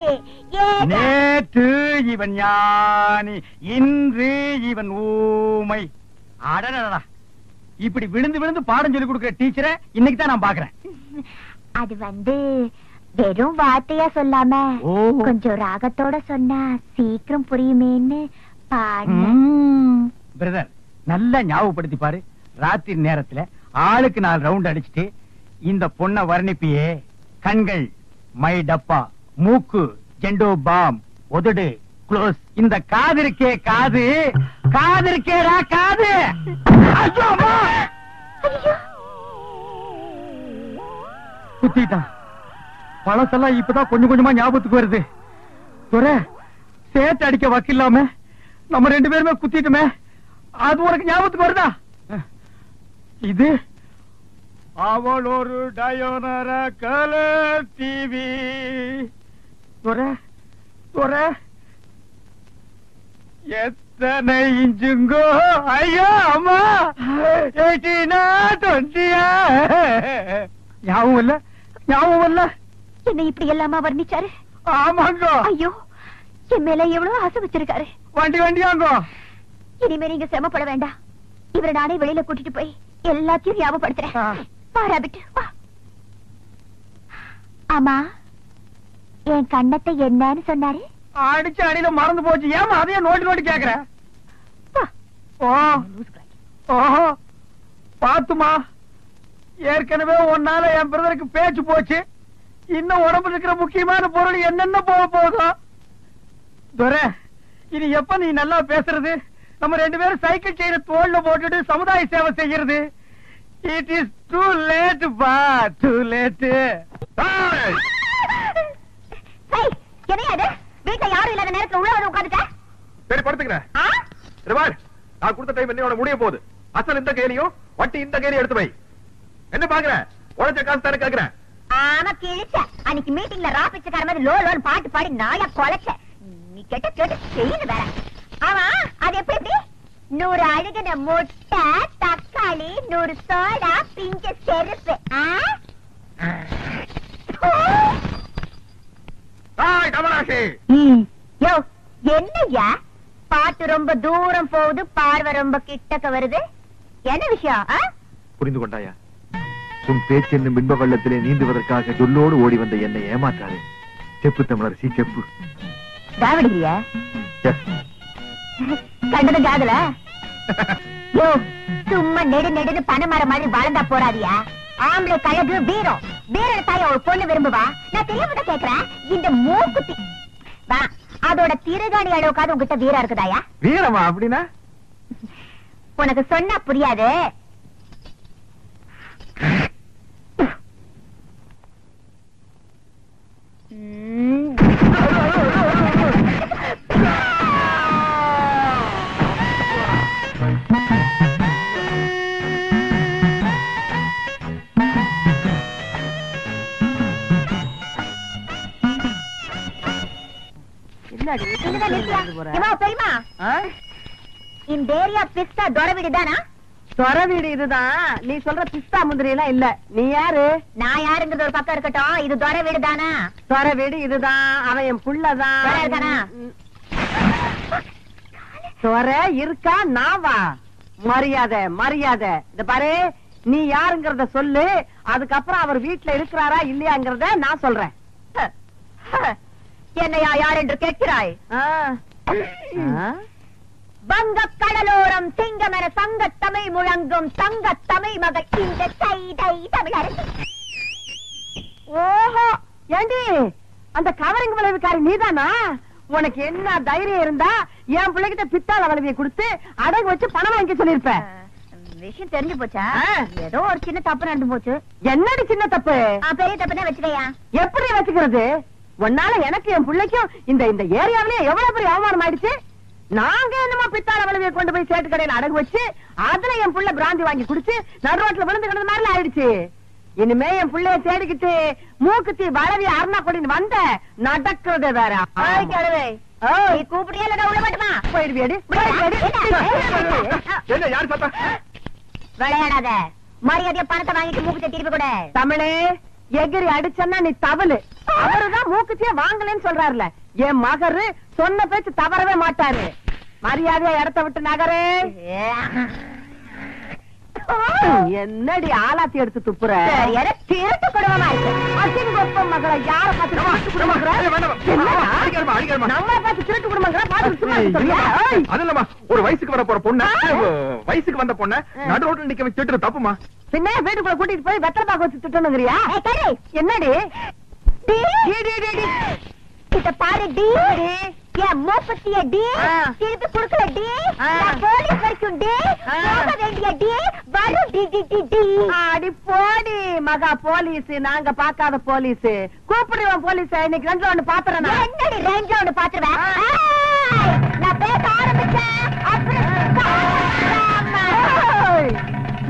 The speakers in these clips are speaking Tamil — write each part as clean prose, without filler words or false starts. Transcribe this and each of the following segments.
நேற்று இவன் ஞானி, இன்று இவன் ஊமை. அடடடா, இப்படி விழுந்து விழுந்து பாடம் சொல்லி கொடுக்கிற டீச்சரை இன்னைக்கு தான் நான் பாக்குறேன். அது வெறும் வார்த்தையா சொல்லாம கொஞ்சம் ராகத்தோட சொன்னா சீக்கிரம் புரியுமேன்னு பிரதர், நல்லா ஞாபகப்படுத்தி பாரு. ராத்திரி நேரத்துல ஆளுக்கு 4 ரவுண்ட் அடிச்சுட்டு இந்த பொண்ண வர்ணிப்பியே. கண்கள் மை டப்பா, மூக்கு ஜெண்டோ பாம், உதடு க்ளோஸ். இந்த காது இருக்கே காது, காது இருக்கேடா காது. குத்திட்டான். பழசெல்லாம் இப்பதான் கொஞ்சம் கொஞ்சமா ஞாபகத்துக்கு வருது. சேர்த்து அடிக்க வக்கில்லாம நம்ம 2 பேருமே குத்திட்டுமே, அது உனக்கு ஞாபகத்துக்கு வருதா? இது அவள் ஒரு டயோனர கலர் டிவி. எத்தனை இன்ச்சுங்கோ? ஐயோ அம்மா, 18 20. ஞாபகம் இல்ல, ஞாபகம் இல்ல. என்ன இப்படி எல்லாமா வர்ணிச்சாரு? ஆமாங்கோ. ஐயோ, என் மேல எவ்வளவு ஆசை வச்சிருக்காரு. வண்டியாங்கோ. இனிமே நீங்க சிரமப்பட வேண்டாம். இவரை நானே வெளியில கூட்டிட்டு போய் எல்லாத்தையும் ஞாபகப்படுத்துறேன். பாராபிட்டு வா. ஆமா, என் கண்ணத்தை என்னன்னு சொன்னாரு? அடிச்சு அடியில மறந்து போச்சு. ஏமா அதையே நோட்டி கேக்குற? ஓஹோ, பாத்துமா, ஏற்கனவே ஒன்னால என் பிரதருக்கு பேச்சு போச்சு. இன்னும் உடம்புல இருக்கிற முக்கியமான பொருள் என்னென்ன போதும். துரை, இனி எப்ப நீ நல்லா பேசுறது? நம்ம 2 பேரும் சைக்கிள் செயின தோல்ல போட்டுட்டு சமுதாய சேவை செய்யறது. இட் இஸ் டூ லேட் பா, டூ லேட். வீட்டுல யாரும் இல்லாத நேரத்துல உள்ள வந்து உட்காந்துட்ட. சரி, படுத்துக்கிறேன். நான் கொடுத்த டைம் என்னோட முடிய போகுது. அசல் இந்த கேலியும் வட்டி இந்த கேலியும் எடுத்து வை. என்ன பாக்குற? உழைச்ச காசு தானே கேக்குறேன். ஆமா, கிழிச்ச. அன்னைக்கு மீட்டிங்ல ராபிச்சக்கார மாதிரி லோன் பாட்டு பாடி நாயா கொலைச்ச. நீ கேட்டு செய்யணும் வேற. ஆமா, அது எப்படி? 100 அழுகின முட்டை, தக்காளி, 100 சோடா, பிஞ்ச செருப்பு. என்னையா பாட்டு ரொம்ப தூரம் போகுது, பார்வை ரொம்ப கிட்டக்க வருது. என்ன விஷயம்? புரிந்து கொண்டாயா? உன் பேச்சு என்னும் பின்ப வெள்ளத்திலே நீந்துவதற்காக சொல்லோடு ஓடி வந்த என்னை ஏமாற்றாரு. செப்பு தமிழரசி, செப்பு. தாவடியா கண்டது காதல? சும்மா நெடுன்னு பனைமர மாதிரி வளர்ந்தா போறாதியா? ஆம்பளை கழகு வீரம், வீரன் தாய ஒரு பொண்ணு விரும்புவா. நான் தெரியாம கேக்குறேன். இந்த மூக்குத்தி வா, அதோட திருகாணி அளவுக்காவது உங்ககிட்ட வீரம் இருக்குதாயா? வீரமா அப்படின்னா? உனக்கு சொன்னா புரியாது. இந்த ஏரியா பிஸ்தா தொர வீடுதானா? தொர வீடு இதுதான். நீ சொல்ற பிஸ்தா முந்திரி எல்லாம் இல்ல. நீ யாரு? நான் யாருங்கிறது ஒரு பக்கம் இருக்கட்டும். இது தொர வீடுதானா? தொர வீடு இதுதான். அவன் என் புள்ளதான். தொர இருக்கா? நாவா? மரியாதை மரியாதை. இந்த பாரு, நீ யாருங்கிறத சொல்லு. அதுக்கப்புறம் அவர் வீட்டுல இருக்கிறாரா இல்லையாங்கிறத நான் சொல்றேன். என்னையா யார் என்று கேட்கிறாய்? வங்க கடலோரம் சிங்கமென சங்க தமிழ் முழங்கும் தங்க தமிழ் மகள் இந்த சைதை தமிழரசி. ஓஹோ, ஏண்டி அந்த கவரிங் விளைவுக்காரி நீதானா? உனக்கு என்ன தைரியம் இருந்தா என் பிள்ளைகிட்ட பித்தாள வளைவியை கொடுத்து அடகு வச்சு பணம் வாங்கி சொல்லிருப்ப. விஷயம் தெரிஞ்சு போச்சா? ஏதோ ஒரு சின்ன தப்பு நடந்து போச்சு. என்னடி சின்ன தப்பு? பெரிய தப்பு தான் வச்சுக்கையா. எப்படி வச்சுக்கிறது? உன்னால எனக்கு என் பிள்ளைக்கும் இந்த இந்த ஏரியாவிலேயே எவ்வளவு பெரிய அவமானம் ஆயிடுச்சு. நாங்க என்னமோ பித்தாள வளைவியை கொண்டு போய் சேட்டு கடையில அடகு வச்சு அதுல என் புள்ள பிராந்தி வாங்கி குடிச்சு நடு ரோட்ல விழுந்து கிடந்த மாதிரி ஆயிடுச்சு. இனிமே என் பிள்ளைய தேடிக்கிட்டு மூக்குத்தி வளவி அருணா கொடின்னு வந்த நடக்கிறது வேற. கூப்பிடியா இல்ல உள்ள மாட்டுமா? போயிடுவியடி. விளையாடாத. மரியாதைய பணத்தை வாங்கிட்டு மூக்குத்தி திருப்பி கூட. தமிழே, எகிரி அடிச்சன்னா நீ தவளு. அவருதான் மூக்குத்தியே வாங்கலன்னு சொல்றாருல. என் மகரு சொன்ன பேச்சு தவறவே மாட்டாரு. மரியாதையா இடத்த விட்டு நகரே. என்னடி ஆலாத்தி எடுத்து துப்புற? திருட்டு குடும்பமா இருக்கு. அசிங்கப்பம் மகளை யார பார்த்து திருட்டு குடும்பங்கிற? நம்மளை பார்த்து திருட்டு குடும்பங்கிற? அது இல்லம்மா, ஒரு வயசுக்கு வர போற பொண்ணு, வயசுக்கு வந்த பொண்ணு நடு ரோட்ல நிக்க வச்சு திட்டுறது தப்புமா? பின்ன வீட்டுக்குள்ள கூட்டிட்டு போய் வெத்தலை பாக்க வச்சு திட்டணுங்கிறியா? என்னடி இத பாரு டி, என் மூப்பத்திய டி, திருப்பி குடுக்கல டி, போலீஸ் வரைக்கும் டி, போக வேண்டிய டி, வரும் டி டி டி டி. அடி போடி மகா போலீஸ். நாங்க பாக்காத போலீஸ். கூப்பிடுவோம் போலீஸ். இன்னைக்கு ரெண்டு ஒண்ணு பாத்துறேன். என்னடி ரேஞ்சில ஒண்ணு பாத்துருவேன். நான் பேச ஆரம்பிச்சேன்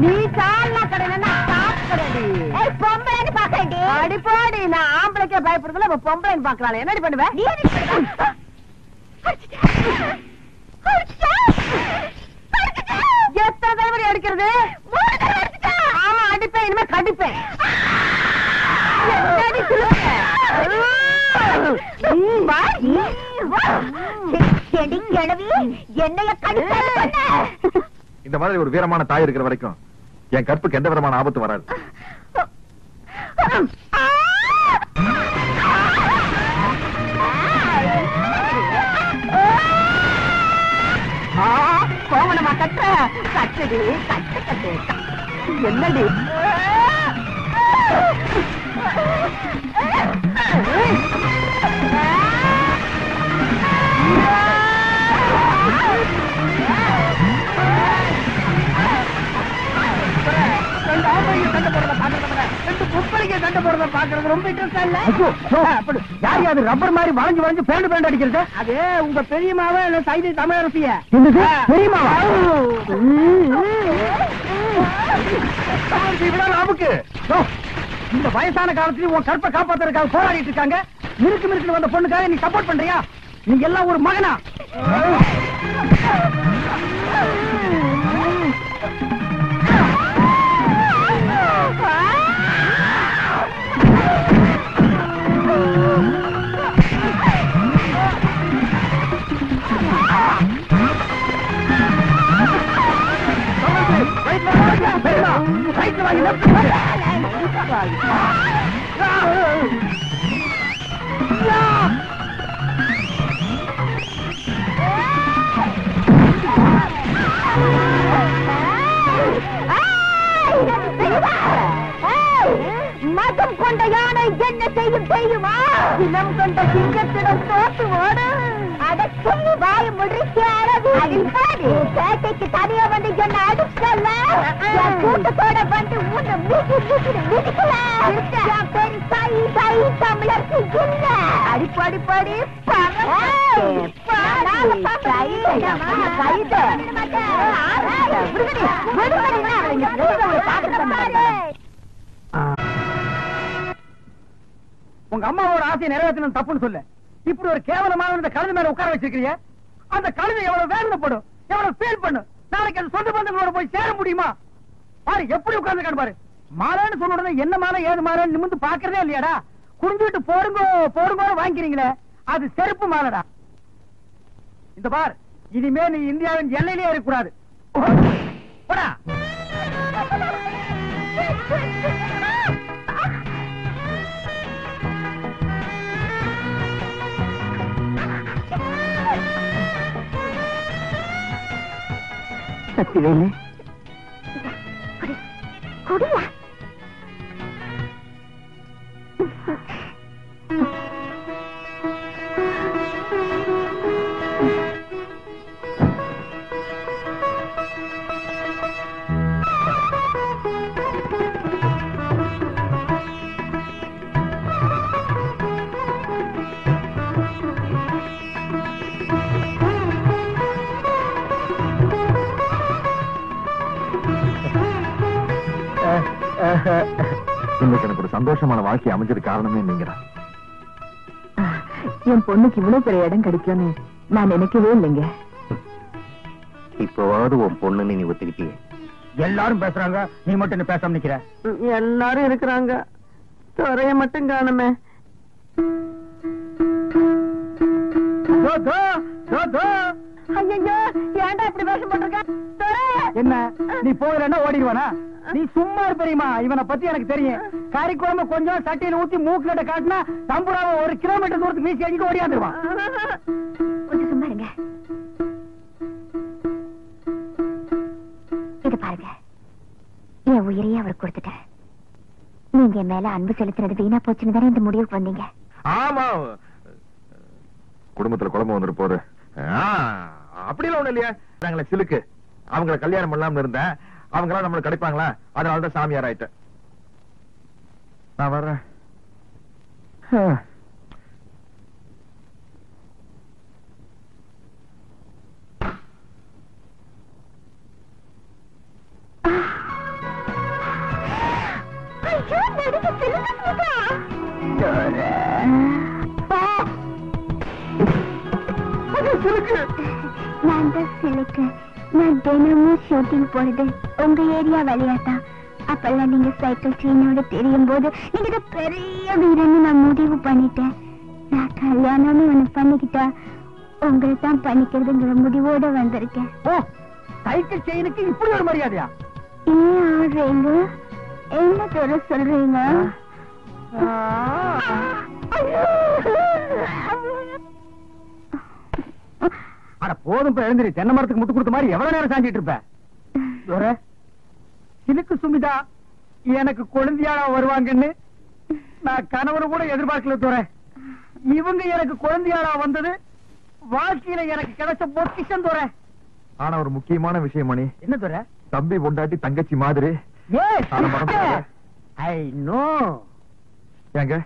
நீ சாலா கடையில சாப்பிடுறடி. பொம்பளைன்னு பாக்கடி. அடி போடி. நான் ஆம்பளைக்கே பயப்படுறதுல பொம்பளைன்னு பாக்குறாள். என்னடி பண்ணுவேன்? எத்தனை தடவை அடிக்கிறது? ஆமா அடிப்பேன். இனிமே கடிப்பேன். என்னைய கடிப்ப. இந்த மாதிரி ஒரு வீரமான தாய் இருக்கிற வரைக்கும் என் கற்புக்கு எந்த விதமான ஆபத்து வராது. கோவணமா கட்ட கட்டுடி. கட்டு கட்டு. என்னடி ரப்பர் மாதிரி வளைஞ்சு வளைஞ்சு பேண்டு பேண்டு அடிக்கிறது? அது உங்க பெரியமாவ சைது தமிழரசிய. பெரியமாவா? நமக்கு இந்த வயசான காலத்துல உன் கற்பை காப்பாத்துறதுக்காக போராடிட்டு இருக்காங்க. மிருக்கு மிருக்கு வந்த பொண்ணுக்காக நீ சப்போர்ட் பண்றியா? நீ எல்லாம் ஒரு மகனா? மதம் கொண்ட யானை என்ன செய்யும் தெரியுமா? இனம் கொண்ட சிங்கத்திடம் தோத்து ஓடு. அடக்கி வாய முடிச்சு அழகு. பேட்டைக்கு தனியா வந்து என்ன அடிச்சல, கூட்டத்தோட வந்து உன்னை மிதிக்கல. பெண் சாயி சாயி தமிழருக்கு இல்ல. அடிப்படி படி உங்க அம்மாவோட ஆசையை நிறைவேற்றணும் தப்புன்னு சொல்ல. இப்படி ஒரு கேவலமான இந்த கழுது மேல உட்கார வச்சிருக்கீங்க. அந்த கழுதை எவ்வளவு வேதனைப்படும், எவ்வளவு ஃபீல் பண்ணும். நாளைக்கு அது சொந்த பந்தங்களோட போய் சேர முடியுமா? பாரு எப்படி உட்கார்ந்து பாரு. மாலைன்னு சொன்ன உடனே என்ன மாலை ஏது மாலை நிமிந்து பாக்குறதே இல்லையாடா? குடிஞ்சிட்டு போடுங்கோ போடுங்கோ வாங்கிறீங்களே, அது செருப்பு மாலைடா. இந்த பார், இனிமே நீ இந்தியாவின் எல்லையிலே இருக்கக்கூடாது. போடா. சக்திவேலு குடியா? இன்னைக்கு எனக்கு ஒரு சந்தோஷமான வாழ்க்கை அமைஞ்சது காரணமே நீங்கடா. என் பொண்ணுக்கு இவ்வளவு பெரிய இடம் கிடைக்கும்னு நான் நினைக்கவே இல்லைங்க. இப்பவாவது உன் பொண்ணுன்னு நீ ஒத்துக்கிட்டியே. எல்லாரும் பேசுறாங்க, நீ மட்டும் பேசாம நிக்கிற. எல்லாரும் இருக்கிறாங்க, துறைய மட்டும் காணுமே. ஐயோ, ஏன்டா இப்படி வேஷம் போட்டிருக்க? என்ன நீ போகலன்னா ஓடிடுவானா? நீ சும்மா பெரியமா, இவனை பத்தி எனக்கு தெரியும். கறி குழம்பு கொஞ்சம் சட்டியில ஊத்தி மூக்குல காட்டினா தம்புராவை 1 கிலோமீட்டர் தூரத்துக்கு வீசி அடிக்க ஓடியாந்துருவான். கொஞ்சம் சும்மா இருங்க. இது பாருங்க, என் உயிரையே அவருக்கு கொடுத்துட்டேன். நீங்க என் மேல அன்பு செலுத்துறது வீணா போச்சுன்னு தானே இந்த முடிவுக்கு வந்தீங்க. ஆமா, குடும்பத்துல குழம்பு வந்துட்டு போகுது. அப்படிலாம் ஒண்ணு இல்லையா? நாங்கள சிலுக்கு அவங்கள கல்யாணம் பண்ணலாம்னு இருந்தேன். அவங்களாம் நம்மளுக்கு கிடைப்பாங்களா? அதனாலதான் சாமியார் ஆயிட்டேன். நான் வர்றேன். நான் தான் சிலுக்கு. நான் தினமும் ஷூட்டிங் போறது உங்க ஏரியா விளையாட்டா. அப்பெல்லாம் நீங்க சைக்கிள் செயினோட தெரியும் போது நீங்க பெரிய வீரன்னு நான் முடிவு பண்ணிட்டேன். நான் கல்யாணம்னு ஒண்ணு பண்ணிக்கிட்டா உங்களை தான் பண்ணிக்கிறதுங்கிற முடிவோட வந்திருக்கேன். ஓ, சைக்கிள் செயினுக்கு இப்படி ஒரு மரியாதையா? ஏன் ஆடுறீங்க? என்ன சொல்ல சொல்றீங்க? அட போதும், எழுந்திரி. தென்னை மரத்துக்கு முட்டு கொடுத்த மாதிரி எவ்வளவு நேரம் சாஞ்சிட்டு இருப்ப? சிலுக்கு சுமிதா எனக்கு குழந்தையாளா வருவாங்கன்னு நான் கணவனை கூட எதிர்பார்க்கல தோற. இவங்க எனக்கு குழந்தையாளா வந்தது வாழ்க்கையில எனக்கு கிடைச்ச பொக்கிஷம் தோற. ஆனா ஒரு முக்கியமான விஷயம் மணி. என்ன தோற? தம்பி பொண்டாட்டி தங்கச்சி மாதிரி. I know. ஏங்க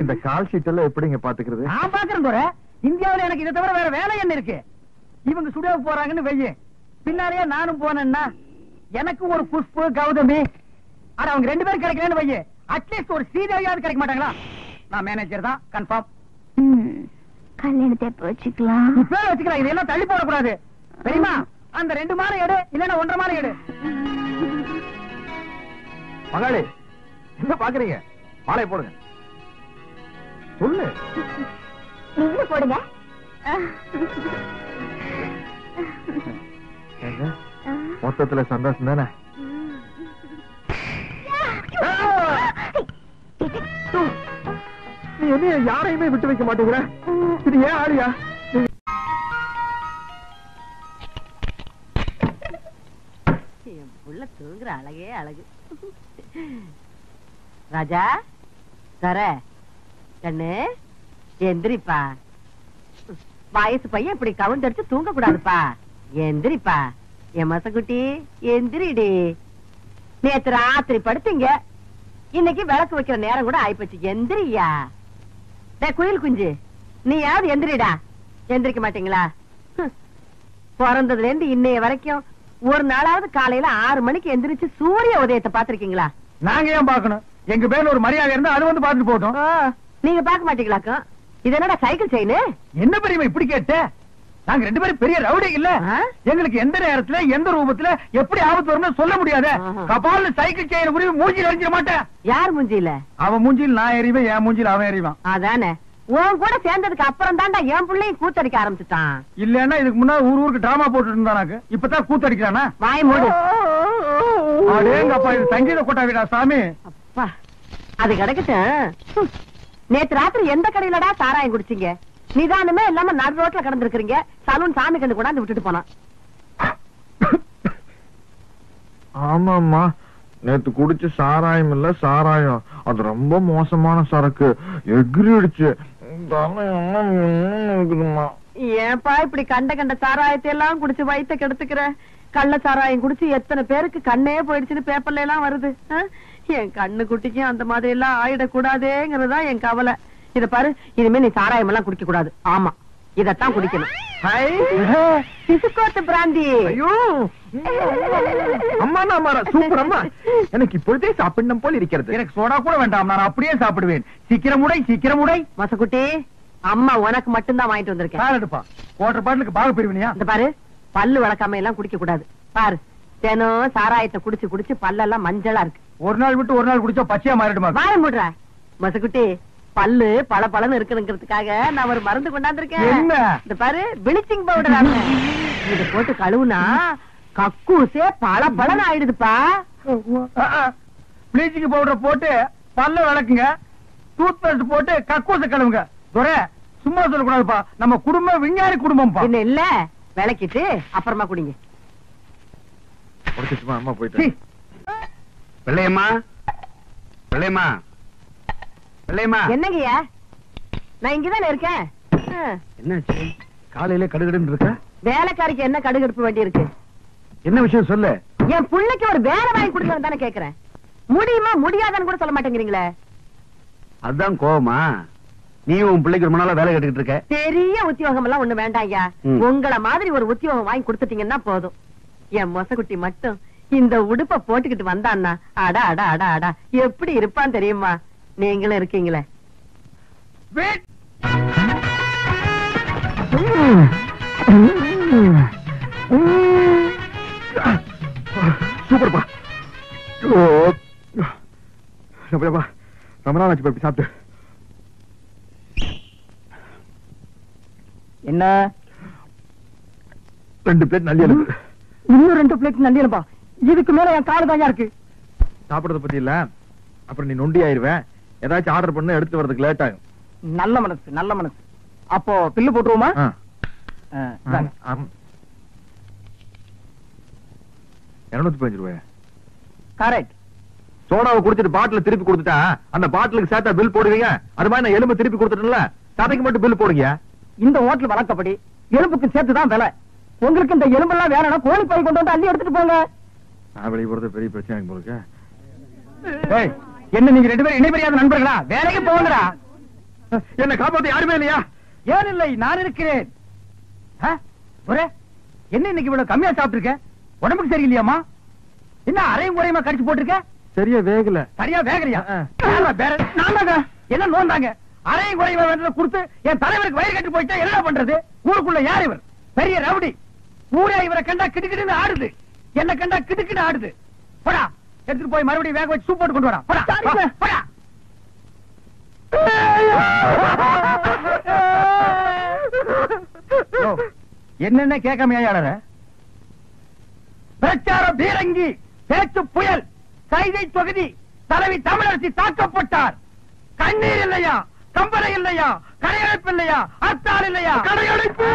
இந்த கால் ஷீட் எல்லாம் எப்படிங்க பாத்துக்கிறது? நான் பாக்குறேன் தோற. இந்தியாவில எனக்கு இதை தவிர வேற வேலை என்ன இருக்கு? இவங்க சுடேவு போறாங்கன்னு வெய்ய, பின்னாலேயே நானும் போனேன்னா எனக்கு ஒரு புஷ்பு கௌதமி, ஆனா அவங்க 2 பேரும் கிடைக்கலன்னு வைய, அட்லீஸ்ட் ஒரு ஸ்ரீதேவியாவது கிடைக்க மாட்டாங்களா? நான் மேனேஜர் தான் கன்ஃபார்ம். கல்யாணத்தை வச்சுக்கலாம். இப்ப வச்சுக்கலாம். இதெல்லாம் தள்ளி போடக்கூடாது தெரியுமா? அந்த 2 மாலை எடு, இல்லன்னா 1.5 மாலை எடு. மகாளி என்ன பாக்குறீங்க? மாலை போடுங்க. சொல்லு. நீங்க போடுங்க. மொத்தத்துல சந்தோஷம் தானே? நீ என்ன யாரையுமே விட்டு வைக்க மாட்டேங்கிற? இது ஏன் ஆளியா? என் புள்ள தூங்குற அழகே அழகு. ராஜா தர கண்ணு எந்திரிப்பா. வயசு பையன் இப்படி கவுந்தடிச்சு தூங்க கூடாதுப்பா. எந்திரிப்பா என் மசக்குட்டி, எந்திரிடி. நேத்து ராத்திரி படுத்தீங்க, இன்னைக்கு விளக்கு வைக்கிற நேரம் கூட ஆயிப்போச்சு. எந்திரியா குயில் குஞ்சு, நீ யாவது எந்திரிடா. எந்திரிக்க மாட்டீங்களா? பிறந்ததுல இருந்து இன்னைய வரைக்கும் ஒரு நாளாவது காலையில 6 மணிக்கு எந்திரிச்சு சூரிய உதயத்தை பாத்திருக்கீங்களா? நாங்க ஏன் பாக்கணும்? எங்க பேர்ல ஒரு மரியாதை இருந்தா அது வந்து பாத்துட்டு போட்டோம். நீங்க பாக்க மாட்டீங்களாக்கும்? இது என்னடா சைக்கிள் செயின்? என்ன பெரியமா இப்படி கேட்ட? நாங்க 2 பேரும் பெரிய ரவுடி இல்ல. எங்களுக்கு எந்த நேரத்துல எந்த ரூபத்துல எப்படி ஆபத்து வரும்னு சொல்ல முடியாது. கபால்ல சைக்கிள் செயின் உருவி மூஞ்சில எறிஞ்சிட மாட்டேன். யார் மூஞ்சில? அவன் மூஞ்சில் நான் எறிவேன், என் மூஞ்சில் அவன் எறிவான். அதானே. உன் கூட சேர்ந்ததுக்கு அப்புறம் தான்டா என் பிள்ளையும் கூத்தடிக்க ஆரம்பிச்சுட்டான். இல்லன்னா இதுக்கு முன்னாடி ஊருக்கு டிராமா போட்டு இருந்தானாக்கு, இப்பதான் கூத்தடிக்கிறானா? வாய் மூடு. அடேங்கப்பா, இது சங்கீத கொட்டாவிடா சாமி. அப்பா அது கிடக்கட்டும். நேத்து ராத்திரி எந்த கடையிலடா சாராயம் குடிச்சீங்க? நிதானமே இல்லாம நடு ரோட்ல கடந்திருக்கீங்க. சலூன் சாமி கண்டு கொண்டாந்து விட்டுட்டு போனான். ஆமாமா, நேத்து குடிச்ச சாராயம் இல்ல சாராயம், அது ரொம்ப மோசமான சரக்கு. எகிரிடுச்சு. ஏன்பா இப்படி கண்ட கண்ட சாராயத்தை எல்லாம் குடிச்சு வயித்த கெடுத்துக்கிற? கள்ள சாராயம் குடிச்சு எத்தனை பேருக்கு கண்ணே போயிடுச்சுன்னு பேப்பர்ல எல்லாம் வருது. என் கண்ணு குட்டிக்கும் அந்த மாதிரி எல்லாம் ஆயிடக்கூடாதேங்கிறதா என் கவலை. இத பாரு, இனிமே நீ சாராயம் எல்லாம் குடிக்க கூடாது. ஆமா, இதத்தான் குடிக்கணும். பிசுக்கோத்து பிராந்தி. ஐயோ அம்மா, சூப்பர் அம்மா. எனக்கு இப்பொழுதே சாப்பிடணும் போல் இருக்கிறது. எனக்கு சோடா கூட வேண்டாம், நான் அப்படியே சாப்பிடுவேன். சீக்கிரம் உடை, சீக்கிரம் உடை. மசக்குட்டி, அம்மா உனக்கு மட்டும்தான் வாங்கிட்டு வந்திருக்கேன். சாரடுப்பா, குவார்டர் பாட்டிலுக்கு பாக பிரிவினியா? இந்த பாரு, பல்லு வளர்க்காம எல்லாம் குடிக்க கூடாது. பாரு, தினம் சாராயத்தை குடிச்சு குடிச்சு பல்லெல்லாம் மஞ்சளா இருக்கு. ஒரு நாள் விட்டு ஒரு நாள் குடிச்சா பச்சையா மாறிடுமா? வாய மூடுற. மசக்குட்டி பல்லு பல பலன்னு இருக்கணுங்கிறதுக்காக நான் ஒரு மருந்து கொண்டாந்துருக்கேன். என்ன? இந்த பாரு பிளீச்சிங் பவுடர். இத போட்டு கழுவுனா கக்கூசே பல பலன் ஆயிடுதுப்பா. ப்ளீச்சிங் பவுடர் போட்டு பல்ல விளக்குங்க, டூத் பேஸ்ட் போட்டு கக்கூச கழுவுங்க. துரை சும்மா சொல்லக்கூடாதுப்பா, நம்ம குடும்பம் விஞ்ஞானி குடும்பம்ப்பா. என்ன இல்ல விளக்கிட்டு அப்புறமா குடிங்க. முடிச்சிட்டுமா அம்மா போயிட்டு. வெள்ளையம்மா, வெள்ளையம்மா, வெள்ளையம்மா. என்னங்கய்யா? நான் இங்கதானே இருக்கேன். என்னாச்சு? காலையில கடுகடுன்னு இருக்க? வேலைக்காரிக்கு என்ன கடுகடுப்பு வேண்டி இருக்கு? என்ன விஷயம் சொல்லு. என் பிள்ளைக்கு ஒரு வேலை வாங்கி கொடுங்க தானே கேக்குறேன். முடியுமா முடியாதான்னு கூட சொல்ல மாட்டேங்கிறீங்களே. அதுதான் கோவமா? நீ உன் பிள்ளைக்கு ரொம்ப நாளா வேலை கேட்டுக்கிட்டு இருக்க. பெரிய உத்தியோகம் எல்லாம் ஒண்ணு வேண்டாம் ஐயா. உங்கள மாதிரி ஒரு உத்தியோகம் வாங்கி கொடுத்துட்டீங்கன்னா போதும். என் மொசக்குட்டி மட்டும் இந்த உடுப்ப போட்டுக்கிட்டு வந்தான்னா அடா அடா அடா அடா எப்படி இருப்பான் தெரியுமா? நீங்களும் இருக்கீங்களே. சூப்பர்ப்பா. ரொம்ப நாள் ஆச்சு இப்படி சாப்பிட்டு. என்ன 2 பிளேட் நல்லி இருக்கு. இன்னும் 2 பிளேட் நல்லி இல்லப்பா. இதுக்கு மேல என் காலு தாங்க இருக்கு. சாப்பிடறத பத்தி இல்ல, அப்புறம் நீ நொண்டி ஆயிருவேன். ஏதாச்சும் ஆர்டர் பண்ண எடுத்து வரதுக்கு லேட் ஆகும். நல்ல மனசு நல்ல மனசு. அப்போ பில்லு போட்டுருவோமா? 215 ரூபாய். கரெக்ட். சோடாவை குடிச்சிட்டு பாட்டில திருப்பி கொடுத்துட்டா அந்த பாட்டிலுக்கு சேர்த்தா பில் போடுவீங்க. அது மாதிரி நான் எலும்பு திருப்பி கொடுத்துட்டேன்ல, சதைக்கு மட்டும் பில் போடுங்க. இந்த ஹோட்டல் வழக்கப்படி எலும்புக்கு சேர்த்துதான் விலை. உங்களுக்கு இந்த எலும்பெல்லாம் வேணும்னா கோழி பை கொண்டு வந்து அள்ளி எடுத்துட்டு போங்க. நான் வெளியே போறது பெரிய பிரச்சனை உங்களுக்கு. என்ன நீங்க 2 பேரும் இணைபெரியாத நண்பர்களா? வேலைக்கு போங்கடா. என்ன காப்பாத்த யாருமே இல்லையா? ஏன் இல்லை, நான் இருக்கிறேன். என்ன இன்னைக்கு இவ்வளவு கம்மியா சாப்பிட்டுருக்க? உடம்புக்கு சரியில்லையாமா? என்ன அரையும் குறையுமா கடிச்சு போட்டிருக்க? சரியா வேகல. சரியா வேகலையா? என்ன நோந்தாங்க? அரையும் குறையுமா வேண்டதை கொடுத்து என் தலைவருக்கு வயிறு கட்டி போயிட்டா என்ன பண்றது? ஊருக்குள்ள யார் இவர்? பெரிய ரவுடி. ஊரே இவரை கண்டா கிடுக்கிட்டு ஆடுது. என்ன கண்டா கிடுக்கிட்டு ஆடுது. போடா, எடுத்துட்டு போய் மறுபடியும் வேக வச்சு சூப் போட்டு கொண்டு வரா. போடா. என்னென்ன கேட்காமையாளர பிரச்சார பீரங்கி, பேச்சு புயல், கைதை தொகுதி தலைவி தமிழரசி தாக்கப்பட்டார். கண்ணீர் இல்லையா? கம்பளை இல்லையா? கடையடைப்பு இல்லையா? அத்தாள் இல்லையா? கடையடைப்பு.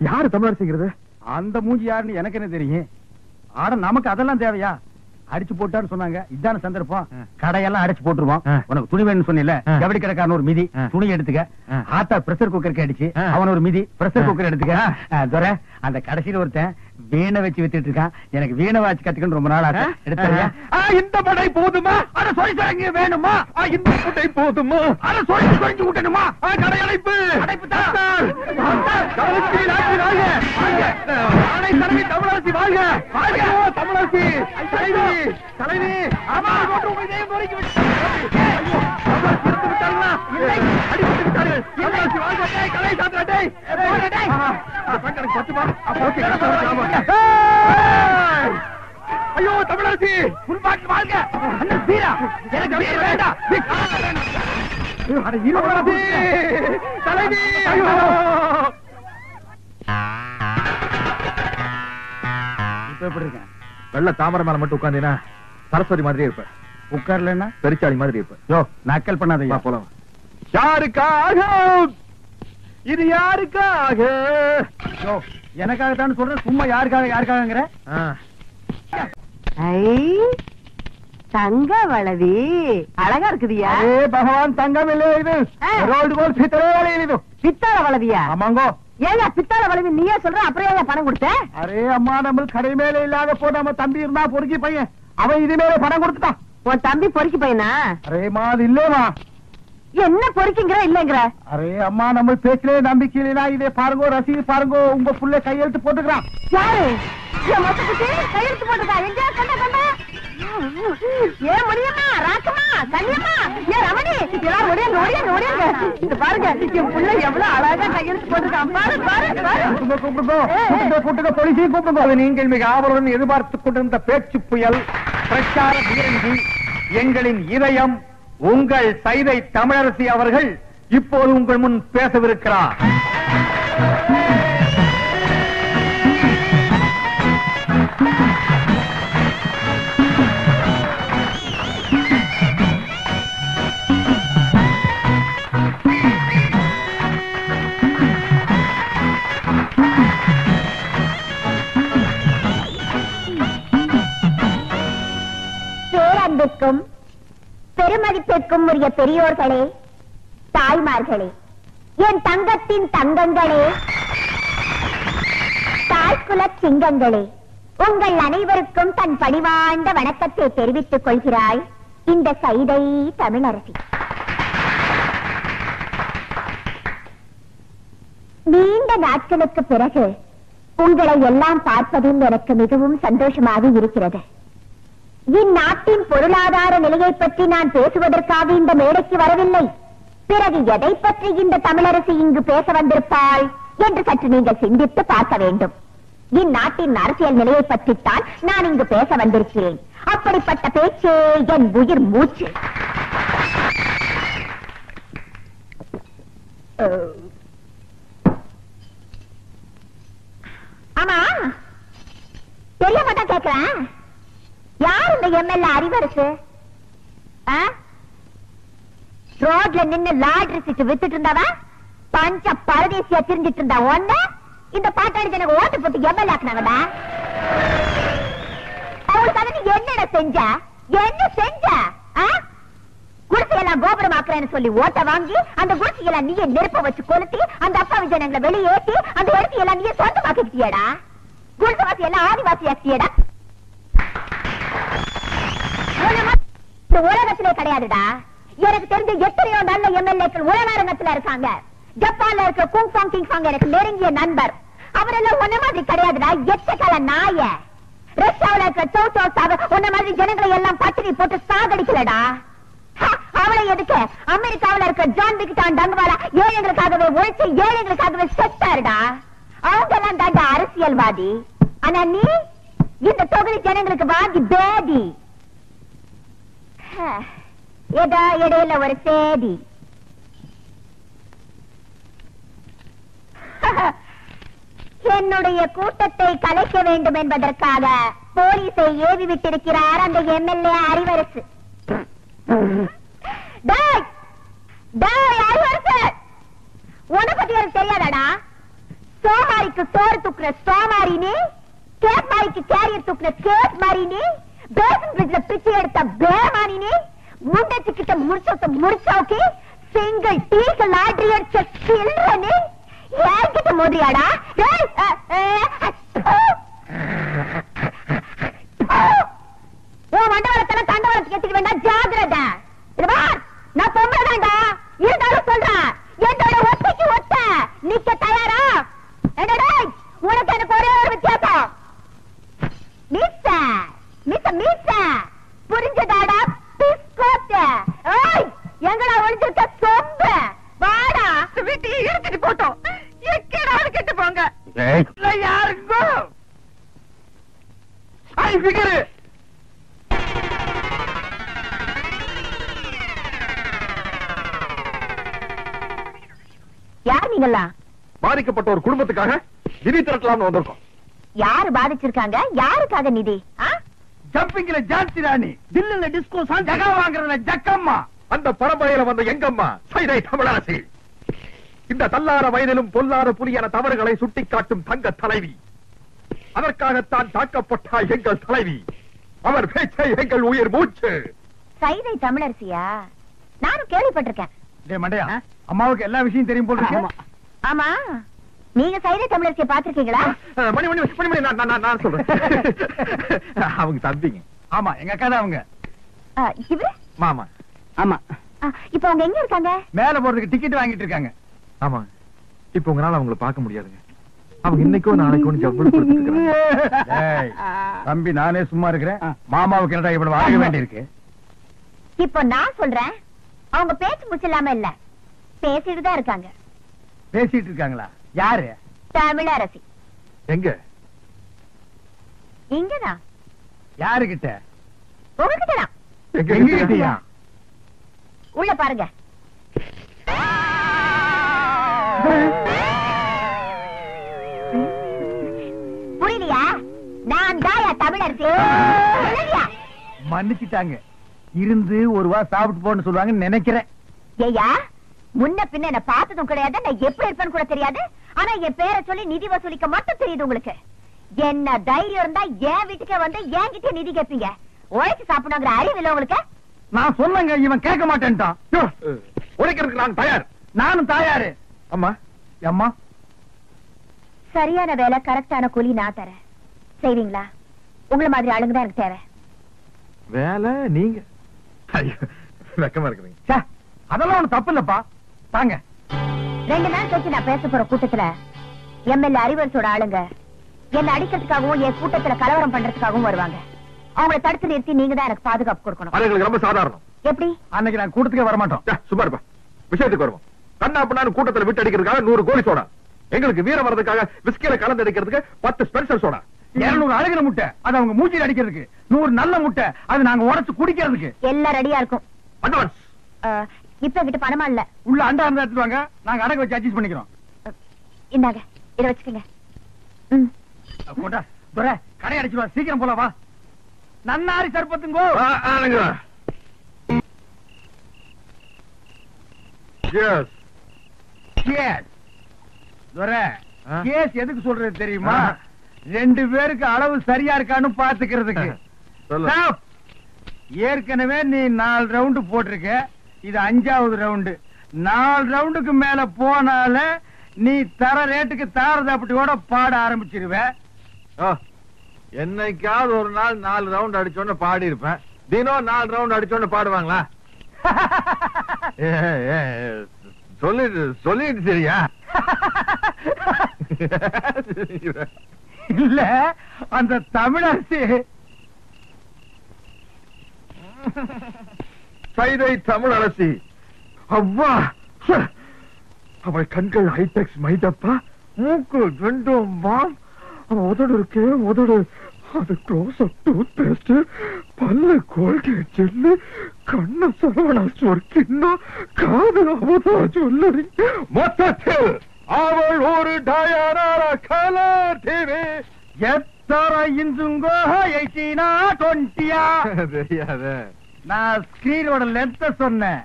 யாரு தமிழரசிங்கிறது? அந்த மூஞ்சி யாருன்னு எனக்கு என்ன தெரியும்? ஆட நமக்கு அதெல்லாம் தேவையா? அடிச்சு போட்டான்னு சொன்னாங்க. இதான சந்தர்ப்பம். கடையெல்லாம் அடிச்சு போட்டுருவோம். உனக்கு துணி வேணும்னு சொன்னில, ஜவுளி கடைக்காரன் ஒரு மிதி துணி எடுத்துக்க. ஆத்தா பிரஷர் குக்கருக்கு அடிச்சு அவன் ஒரு மிதி பிரஷர் குக்கர் எடுத்துக்க. துரை, அந்த கடைசியில ஒருத்தன் வீணை வச்சு வித்துட்டு இருக்கான். எனக்கு வீணை வாட்சி கத்துக்கணும் ரொம்ப நாள் ஆச்சு. எடுத்தறியா? இந்த படை போதுமா? அட சொரிசரங்க வேணுமா? இந்த படை போதுமா? அட சொரிஞ்சு விட்டணுமா? கடையடைப்பு. அடைப்பு தான். தமிழரசி தமிழரசி வாழ்க. வாழ்க தமிழரசி. தலைவி அம்மா போட்டு உங்க இதயம் நொறுக்கி விட்டு விட்டாங்களா? இல்லை, அடிபட்டு விட்டார்கள். தமிழரசி வாழ்க. கலை சாத்திரட்டை. ஐயோ தமிழரசி முன்பாட்டு வாழ்க. அண்ணன் வீரா, எனக்கு வீர வேண்டாம். தலைவி. ஐயோ இப்ப எப்படி இருக்கேன்? வெள்ள தாமரை மேல மட்டும் உட்காந்தீங்கன்னா சரஸ்வதி மாதிரியே இருப்ப. உட்கார்லன்னா பெருச்சாளி மாதிரி இருப்ப. யோ நக்கல் பண்ணாதயா. போலாம். யாருக்காக இது? யாருக்காக? யோ எனக்காகத்தான் சொல்றேன். சும்மா யாருக்காகங்கிற? தங்க வளவி அழகா இருக்குதியா? பகவான் தங்கம் இல்லை, இது ரோடு கோல் பித்தளை இது. பித்தாள வளவியா? ஆமாங்கோ. ஏங்க பித்தாள வளவி நீயே சொல்ற, அப்புறம் ஏன் பணம் கொடுத்த? அரே அம்மா, நம்ம கடை மேல இல்லாத போ. நம்ம தம்பி இருந்தா பொறுக்கி பையன், அவன் இது மேல பணம் கொடுத்துட்டான். உன் தம்பி பொறுக்கி பையனா? அரேமா அது இல்லேமா. என்ன பொறுக்கிங்கிற இல்லங்கிற? அரே அம்மா, நம்ம பேச்சிலே நம்பிக்கை இல்லைனா இதே பாருங்கோ, ரசீது பாருங்கோ. உங்க புள்ள கையெழுத்து போட்டுக்கிறான். யாரு? என் மொத்தக்குட்டி கையெழுத்து போட்டுக்கா? எங்க கண்ட ஏன் முடியுமா? ராக்கமா, கல்யாமா, ஏன் ரமணி, எல்லாரும் ஓடியாங்க ஓடியாங்க ஓடியாங்க. இது பாருங்க என் புள்ள எவ்வளவு அழகா கையெழுத்து போட்டிருக்கான். பாரு பாரு பாரு. கூட்டுங்க போலீஸையும் கூப்பிடுங்க. அது நீங்கள் மிக ஆவலுடன் எதிர்பார்த்துக் கொண்டிருந்த பேச்சு புயல் பிரச்சார பீரங்கி எங்களின் இதயம் உங்கள் சைதை தமிழரசி அவர்கள் இப்போது உங்கள் முன் பேசவிருக்கிறார். பேரன்பிற்கும் பெருமதிப்பிற்கும் உரிய பெரியோர்களே, தாய்மார்களே, என் தங்கத்தின் தங்கங்களே, தாய்குல சிங்கங்களே, உங்கள் அனைவருக்கும் தன் பணிவாண்ட வணக்கத்தை தெரிவித்துக் கொள்கிறாய் இந்த சைதை தமிழரசி. நீண்ட நாட்களுக்கு பிறகு உங்களை எல்லாம் பார்ப்பதில் எனக்கு மிகவும் சந்தோஷமாக இருக்கிறது. இந்நாட்டின் பொருளாதார நிலையை பற்றி நான் பேசுவதற்காக இந்த மேடைக்கு வரவில்லை. பிறகு எதை பற்றி இந்த தமிழரசி இங்கு பேச வந்திருப்பாள் என்று சற்று நீங்கள் சிந்தித்து பார்க்க வேண்டும். இந்நாட்டின் அரசியல் நிலையை பற்றித்தான் நான் இங்கு பேச வந்திருக்கிறேன். அப்படிப்பட்ட பேச்சே என் உயிர் மூச்சு. ஆமா, தெரிய மாட்டா கேட்கிறேன், யார் இந்த எம்எல்ஏ அறிவரசு? ரோட்ல நின்னு லாட்ரி சீட்டு வித்துட்டு இருந்தாவா பஞ்ச பரதேசியா திரிஞ்சிட்டு இருந்தா ஒண்ணு இந்த பாட்டாளி எனக்கு ஓட்டு போட்டு எம்எல்ஏ ஆக்குனாங்கடா. அவங்களுக்காக நீ என்னடா செஞ்ச? என்ன செஞ்ச? குடிசையெல்லாம் கோபுரம் ஆக்குறேன்னு சொல்லி ஓட்ட வாங்கி அந்த குடிசையெல்லாம் நீயே நெருப்ப வச்சு கொளுத்தி அந்த அப்பா விஜயங்களை வெளியேற்றி அந்த இடத்தையெல்லாம் நீயே சொந்தமாக்கிட்டியடா. குடிசைவாசி எல்லாம் ஆதிவாசி ஆக்கியடா. இந்த உலகத்திலே கிடையாதுடா. எனக்கு தெரிஞ்ச எத்தனையோ நல்ல எம்எல்ஏக்கள் உலகத்துல இருக்காங்க. ஜப்பான்ல இருக்க குங் சாங் கிங் சாங் எனக்கு நெருங்கிய நண்பர். அவரெல்லாம் ஒன்ன மாதிரி கிடையாதுடா, எச்சக்கால நாய. ரஷ்யாவில இருக்க சௌ சௌ சாக ஒன்ன மாதிரி ஜனங்களை எல்லாம் பட்டினி போட்டு சாகடிக்கலடா. அவளை எதுக்கு அமெரிக்காவில இருக்க ஜான் விக்டான் டங்குவாலா ஏழைகளுக்காகவே உழைச்சு ஏழைகளுக்காகவே செத்தாருடா. அவங்க எல்லாம் தாண்டா அரசியல்வாதி. ஆனா நீ இந்த தொகுதி ஜனங்களுக்கு வாங்கி பேதி. ஏதா இடையில ஒரு சேதி. என்னுடைய கூட்டத்தை கலைக்க வேண்டும் என்பதற்காக போலீஸை ஏவி விட்டிருக்கிறார் அந்த எம்எல்ஏ அறிவரசு. உன பத்தி எனக்கு தெரியாதாடா? சோமாரிக்கு சோறு தூக்குற சோமாரினி, கேப் மாரிக்கு கேரியர் தூக்குற கேப் மாரினி, பேசன் பிரிட்ஜ்ல பிச்சை எடுத்த பேமானினி, முண்டச்சிக்கிட்ட முடிச்சோக்கி சிங்கிள் டீக்கு லாட்ரி அடிச்ச சில்றனி ஏங்கிட்ட மோதியாடா. உன் மண்டவளத்தெல்லாம் தண்டவளத்துக்கு எடுத்துக்க வேண்டாம், ஜாகிரதா. நான் பொம்பளைதான்டா, இருந்தாலும் சொல்றேன் என்னோட ஒத்தைக்கு ஒத்த நிக்க தயாரா? என்னடா உனக்கு எனக்கு ஒரே ஒரு வித்தியாசம், புரிஞ்சதாடா? எங்கடா ஒளிஞ்சிருக்க சொம்பு? வாடா வீட்டு எடுத்துட்டு போட்டோம். எக்கேடாவது கெட்டு போங்க. யாருக்கும் யார் நீங்களா? பாதிக்கப்பட்ட ஒரு குடும்பத்துக்காக நிதி திரட்டலாம்னு வந்திருக்கோம். யாரு பாதிச்சிருக்காங்க? யாருக்காக நிதி? ஜம்பிங்ல ஜான்சி ராணி, தில்லுல டிஸ்கோ ஜகா வாங்குறதுல ஜக்கம்மா, அந்த பரம்பரையில வந்த எங்கம்மா சைதை தமிழரசி. இந்த தள்ளார வயதிலும் பொல்லாத புலியான தவறுகளை சுட்டிக்காட்டும் தங்க தலைவி. அதற்காகத்தான் தாக்கப்பட்டால் எங்கள் தலைவி. அவர் பேச்சை எங்கள் உயிர் மூச்சு. சைதை தமிழரசியா? நானும் கேள்விப்பட்டிருக்கேன். மண்டையா, அம்மாவுக்கு எல்லா விஷயம் தெரியும் போல இருக்கு. ஆமா, நீங்க சைதை தமிழரசியை பாத்திருக்கீங்களா? மணி மணி மணி மணி நான் சொல்றேன். அவங்க தம்பிங்க. ஆமா, எங்க அக்கா தான் அவங்க. இவரு மாமா. ஆமா. இப்ப அவங்க எங்க இருக்காங்க? மேல போறதுக்கு டிக்கெட் வாங்கிட்டு இருக்காங்க. ஆமா, இப்ப உங்களால அவங்களை பார்க்க முடியாதுங்க. அவங்க இன்னைக்கோ நாளைக்கோ ஜவ்வளவு கொடுத்துருக்காங்க. தம்பி, நானே சும்மா இருக்கிறேன். மாமாவுக்கு என்னடா இவ்வளவு வாங்க வேண்டி இருக்கு? இப்போ நான் சொல்றேன், அவங்க பேச்சு முச்சில்லாம இல்ல, பேசிட்டு தான் இருக்காங்க. பேசிட்டு இருக்காங்களா? யாரு? தமிழரசி. எங்க? இங்கதான். யாருகிட்ட? உங்ககிட்டதான். எங்ககிட்டயா? உள்ள பாருங்க. புரியலையா? நான் தாயா தமிழரசி. மன்னிச்சுட்டாங்க. இருந்து ஒரு வா சாப்பிட்டு போன்னு சொல்லுவாங்கன்னு நினைக்கிறேன். ஏயா, முன்ன பின்ன என்ன பார்த்ததும் கிடையாது, நான் எப்படி இருப்பேன்னு கூட தெரியாது. ஆனா என் பேரை சொல்லி நிதி வசூலிக்க மட்டும் தெரியுது உங்களுக்கு. என்ன தைரியம் இருந்தா என் வீட்டுக்கே வந்து என்கிட்ட நிதி கேட்பீங்க. உழைச்சு சாப்பிடணுங்கிற அறிவு இல்ல உங்களுக்கு? நான் சொன்னங்க, இவன் கேட்க மாட்டேன்ட்டான். உழைக்கிறதுக்கு நான் தயார். நானும் தயாரு. அம்மா அம்மா, சரியான வேலை கரெக்டான கூலி நான் தரேன். செய்வீங்களா? உங்களை மாதிரி ஆளுங்க தான் எனக்கு தேவை. வேலை நீங்க? வெக்கமா இருக்குதுங்க. அதெல்லாம் ஒண்ணு தப்பு இல்லப்பா. தாங்க. 2 நாள் கழிச்சு நான் பேச போற கூட்டத்துல எம்எல்ஏ அறிவரசோட ஆளுங்க என்ன அடிக்கிறதுக்காகவும் என் கூட்டத்துல கலவரம் பண்றதுக்காகவும் வருவாங்க. அவங்களை தடுத்து நிறுத்தி நீங்க தான் எனக்கு பாதுகாப்பு கொடுக்கணும். அதுங்களுக்கு ரொம்ப சாதாரணம். எப்படி? அன்னைக்கு நான் கூட்டத்துக்கே வரமாட்டோம். சும்மா இருப்பா. விஷயத்துக்கு வருவோம். கண்ணா பண்ணான்னு கூட்டத்துல விட்டு அடிக்கிறதுக்காக 100 கோழி சோடா, எங்களுக்கு வீரம் வர்றதுக்காக விஸ்கில கலந்து அடிக்கிறதுக்கு 10 ஸ்பென்சர் சோடா, 200 அழுகிற முட்டை அது அவங்க மூச்சில் அடிக்கிறதுக்கு, 100 நல்ல முட்டை அது நாங்க உடைச்சு குடிக்கிறதுக்கு. எல்லாம் ரெடியா இருக்கும். அட்வான்ஸ். இப்ப கிட்ட பணமா இல்ல. உள்ள அண்டா இருந்தா எடுத்துவாங்க, நாங்க அடகு வச்சு அட்ஜஸ்ட் பண்ணிக்கிறோம். இந்தாங்க, இத வச்சுக்கங்க. போட்டா துரை கடை அடிச்சுவா. சீக்கிரம் போல வா. நன்னாரி சர்பத்துங்கோ. துரை, கேஸ் எதுக்கு சொல்றது தெரியுமா? 2 பேருக்கு அளவு சரியா இருக்கான்னு பாத்துக்கிறதுக்கு. ஏற்கனவே நீ 4 ரவுண்டு போட்டிருக்க, இது 5வது ரவுண்டு. 4 ரவுண்டுக்கு மேல போனால நீ தர ரேட்டுக்கு தாரதப்பட்டியோட பாட ஆரம்பிச்சிருவ. என்னைக்காவது ஒரு நாள் 4 ரவுண்ட் அடிச்சோன்னு பாடி இருப்பேன். தினம் 4 ரவுண்ட் அடிச்சோன்னு பாடுவாங்களா? சொல்லிட்டு சரியா? இல்ல, அந்த தமிழரசி சைதை தமிழரசி. அவ்வா, அவள் கண்கள் ஹைடெக்ஸ் மைதப்பா, மூக்கு 2 மாம், அவன் உதடு இருக்கே உதடு, அது க்ளோஸ் அப் டூத் பேஸ்ட், பல்லு கோல்கேட் ஜெல்லு, கண்ண சரவணா சொர்க்கின்னா, காது அவதா சொல்லி, மொத்தத்தில் அவள் ஒரு டயானார கலர் டிவி. எத்தர இன்சுங்கோ 18 20 தெரியாத. நான் ஸ்கிரீனோட லென்த்த சொன்னேன்.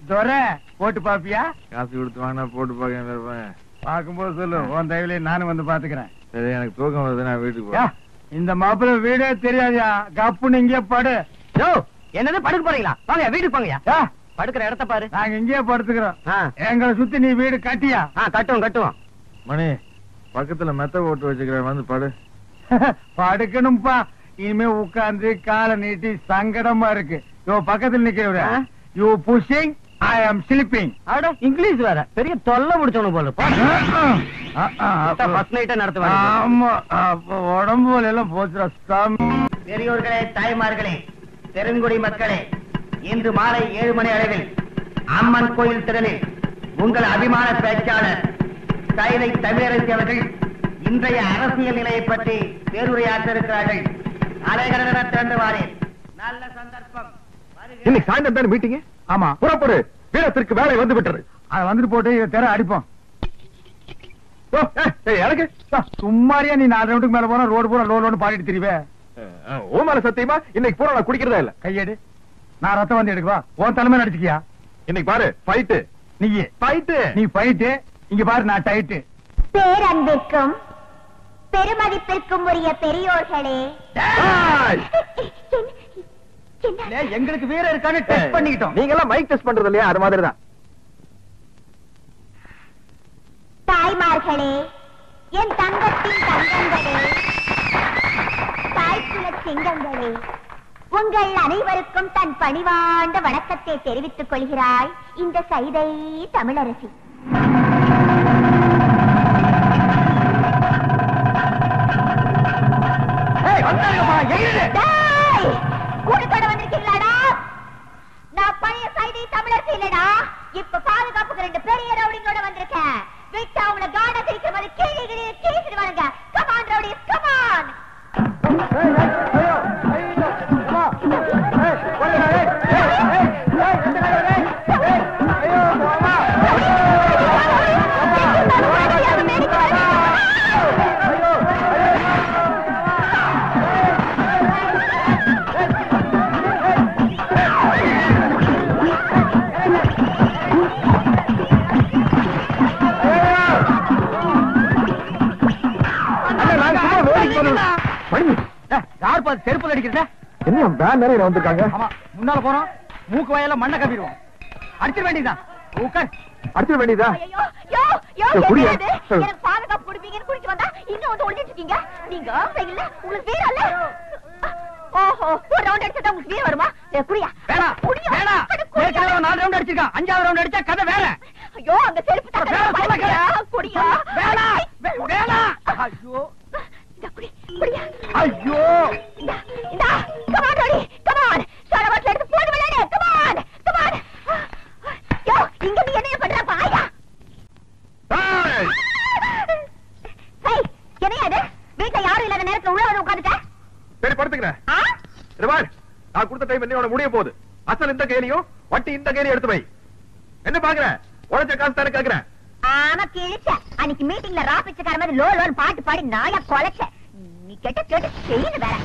துரை, போட்டு பாப்பியா? காசு கொடுத்து வாங்கினா போட்டு பார்க்க. பார்க்கும்போது சொல்லு, உன் தயவுல நானும் வந்து பாத்துக்கிறேன். சரி, எனக்கு தூக்கம் வருது, நான் வீட்டுக்கு போறேன். இந்த மாப்பிள்ள வீடே தெரியாதியா, கப்புன்னு இங்கே படு. என்னது படுக்க போறீங்களா? வாங்க வீட்டுக்கு போங்கயா. படுக்கிற இடத்த பாரு. நாங்க இங்கேயே படுத்துக்கிறோம். எங்களை சுத்தி நீ வீடு கட்டியா? கட்டுவோம். மணி, பக்கத்துல மெத்த போட்டு வச்சுக்கிறேன், வந்து படு. படுக்கணும்பா. இனிமே உட்கார்ந்து காலை நீட்டி சங்கடமா இருக்கு. பக்கத்துல நிக்கிறவர யூ புஷிங், ஐ ஆம் ஸ்லீப்பிங். இங்கிலீஷ் வேற பெரிய தொல்லை முடிச்சவனு போல. ஃபர்ஸ்ட் நைட்டே நடத்துவாங்க. ஆமா, உடம்பு எல்லாம் போச்சுடா. பெரியோர்களே, தாய்மார்களே, பெருங்குடி மக்களே, இன்று மாலை 7 மணி அளவில் அம்மன் கோயில் திறனில் உங்கள் அபிமான பேச்சாளர் சைதை தமிழரசி அவர்கள் இன்றைய அரசியல் நிலையை பற்றி பேருரையாற்ற இருக்கிறார்கள். அலைகடன திறந்து வாரேன். நல்ல சந்தர்ப்பம். இன்னைக்கு சாயந்தரம் தானே மீட்டிங்? ஆமா, புறப்படு. வீரத்திற்கு வேலை வந்து விட்டது. அதை வந்துட்டு போட்டு இதை தெர அடிப்போம். எனக்கு சும்மாரியா நீ 4 ரவுண்டுக்கு மேல போனா ரோடு பூரா லோடு பாடிட்டு தெரியுவே. ஓ மேல சத்தியமா இன்னைக்கு பூரா நான் குடிக்கிறதா இல்ல. கையேடு, நான் ரத்தம் வந்து எடுக்கவா? உன் தலைமை நடிச்சுக்கியா? இன்னைக்கு பாரு, ஃபைட்டு. நீ ஃபைட்டு, நீ ஃபைட்டு. இங்க பாரு, நான் டைட்டு. பேரன்பிற்கும் பெருமதிப்பிற்கும் உரிய பெரியோர்களே, எங்களுக்கு வீரம் இருக்கான்னு டெஸ்ட் பண்ணிக்கிட்டோம். நீங்க எல்லாம் மைக் டெஸ்ட் பண்றது இல்லையா? அது மாதிரிதான். தாய்மார்களே, என் தங்கத்தின் தங்கங்களே, தாய்க்குல சிங்கங்களே, உங்கள் அனைவருக்கும் தன் பணிவாண்ட வணக்கத்தை தெரிவித்துக் கொள்கிறாள் இந்த சைதை தமிழரசி. கூட்டத்தோட வந்திருக்கீங்களாடா? நான் பழைய சைதை தமிழரசி இல்லடா. அவங்க 2 பெரிய ரவுடிங்களோட வந்திருக்கேன். விட்டு அவங்கள காடா திரிக்கிற மாதிரி கீழே கீழிடுவானுங்க. Come on rowdies, come on. யார் பாத்து செருப்புல அடிக்கிறத? என்ன வேன் நிறைய வந்திருக்காங்க? ஆமா, முன்னால போறோம், மூக்கு வாயில மண்ணை கப்பிடுவோம். அடிச்சிட வேண்டியதான். அடிச்சிட வேண்டியதா? ஐயோ யோ யோ ஏய், புரியா? என்னது? எனக்கு பாதுகாப்பு கொடுப்பீங்கன்னு குடிச்சு வந்தா இங்க வந்து ஒளிஞ்சிட்டு இருக்கீங்க. நீங்க வெயில்ல உங்களுக்கு வீர இல்ல. ஓஹோ, ஒரு ரவுண்ட் அடிச்சா உங்களுக்கு வீர வருமா? குடியா வேணாம், வேணாம். ஏற்கனவே 4 ரவுண்ட் அடிச்சிருக்கான். 5வது ரவுண்ட் அடிச்சா கதை வேற. ஐயோ அந்த செருப்பு தக்க குடியா. வேணாம், வேணாம். ஐயோ, இந்த குடி குடியா. ஐயோ, இந்த come on Rowdy, come on. சரவட்ல எடுத்து போடு விளையாடு. come on, come on. யோ, இங்க நீ என்ன பண்ற பாயா? ஏய், ஹேய், என்னையா இது? வீட்ல யாரும் இல்லாத நேரத்துல உள்ள வந்து உட்கார்ந்துட்ட? சரி படுத்துக்கிறேன். ஆ? நான் கொடுத்த டைம் என்னோட முடிய போகுது. அசல் இந்த கேலியும் வட்டி இந்த கேலியும் எடுத்து வை. என்ன பாக்குற? உழைச்ச காசு தானே கேக்குறேன். ஆமா கிழிச்ச. அன்னைக்கு மீட்டிங்ல ராபிச்சக்கார மாதிரி லோலோன்னு பாட்டு பாடி நாயா கொலைச்ச. நீ கேட்டு செய்யு வேற.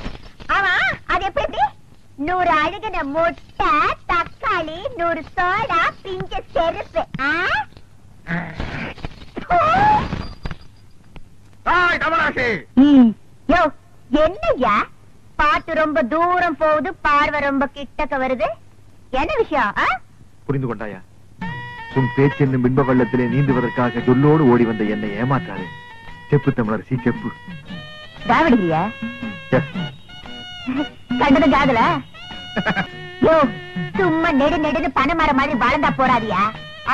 ஆமா, அது எப்படி? 100 அழுகுன முட்டை, தக்காளி, 100 சோடா, பிஞ்ச செருப்பு. ஏய், தமிழாசி. யோ, என்னய்யா? பாட்டு ரொம்ப தூரம் போகுது, பார்வை ரொம்ப கிட்டக்க வருது. என்ன விஷயம்? புரிந்து கொண்டாயா? உன் பேச்சு என்னும் பின்ப வெள்ளத்திலே நீந்துவதற்காக சொல்லோடு ஓடி வந்த என்னை ஏமாற்றாரு. செப்பு தமிழரசி, செப்பு. தாவடியா கண்டது காதல? யோ, சும்மா நெடுன்னு பனைமர மாதிரி வளர்ந்தா போறாதியா?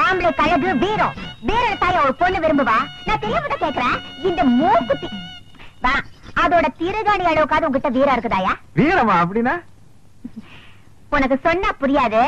ஆம்பளை கழகு வீரம். வீரன் தாய ஒரு பொண்ணு விரும்புவா. நான் தெரியாம கேக்குறேன். இந்த மூக்குத்தி வா, அதோட திருகாணி அளவுக்காவது உங்ககிட்ட வீரம் இருக்குதாயா? வீரமா அப்படின்னா? உனக்கு சொன்னா புரியாது.